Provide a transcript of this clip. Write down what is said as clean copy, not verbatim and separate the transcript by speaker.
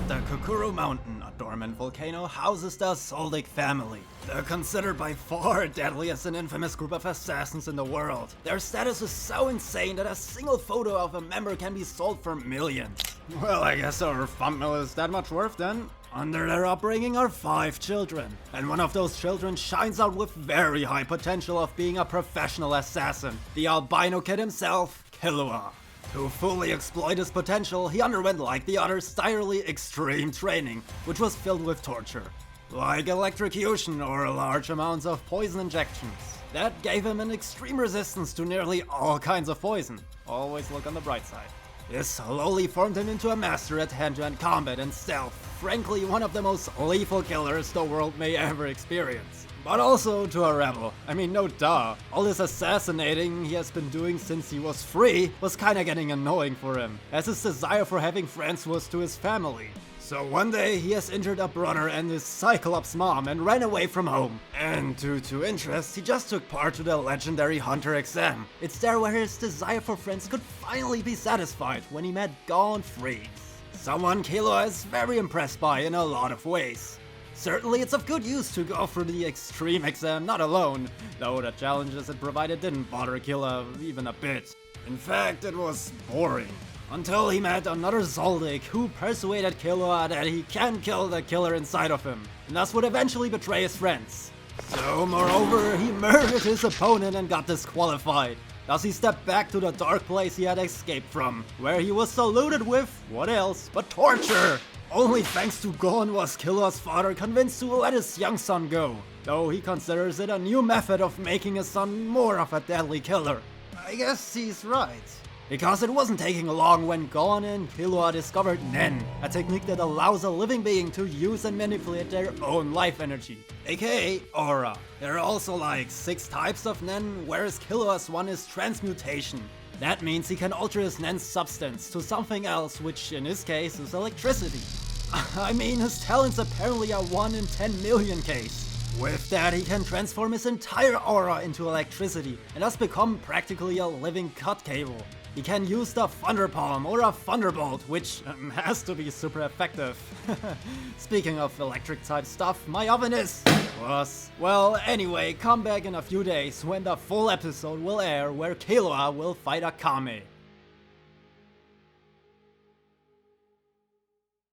Speaker 1: The Kukuru Mountain, a dormant volcano, houses the Zoldyck Family. They're considered by far deadliest and infamous group of assassins in the world. Their status is so insane that a single photo of a member can be sold for millions. Well, I guess our fund mill is that much worth then? Under their upbringing are 5 children, and one of those children shines out with very high potential of being a professional assassin, the albino kid himself, Killua. To fully exploit his potential, he underwent, like the others, direly extreme training, which was filled with torture. Like electrocution or large amounts of poison injections. That gave him an extreme resistance to nearly all kinds of poison. Always look on the bright side. This slowly formed him into a master at hand-to-hand combat and stealth. Frankly, one of the most lethal killers the world may ever experience. But also to a rebel. I mean, no duh. All this assassinating he has been doing since he was free was kinda getting annoying for him, as his desire for having friends was to his family. So one day he has injured a brother and his Cyclops mom and ran away from home. And due to interest, he just took part to the legendary Hunter exam. It's there where his desire for friends could finally be satisfied when he met Gone Freeze. Someone Killua is very impressed by in a lot of ways. Certainly it's of good use to go through the extreme exam not alone, though the challenges it provided didn't bother Killua even a bit. In fact, it was boring. Until he met another Zoldyck who persuaded Killua that he can kill the killer inside of him, and thus would eventually betray his friends. So moreover, he murdered his opponent and got disqualified. Thus he stepped back to the dark place he had escaped from, where he was saluted with, what else, but torture! Only thanks to Gon was Killua's father convinced to let his young son go, though he considers it a new method of making his son more of a deadly killer. I guess he's right. Because it wasn't taking long when Gon and Killua discovered Nen, a technique that allows a living being to use and manipulate their own life energy, aka aura. There are also like 6 types of Nen, whereas Killua's one is transmutation. That means he can alter his Nen's substance to something else, which in his case is electricity. I mean, his talent's apparently a 1 in 10 million case. With that, he can transform his entire aura into electricity, and thus become practically a living cut cable. He can use the Thunder Palm or a Thunderbolt, which has to be super effective. Speaking of electric type stuff, my oven was. Well, anyway, come back in a few days when the full episode will air where Killua will fight Akame.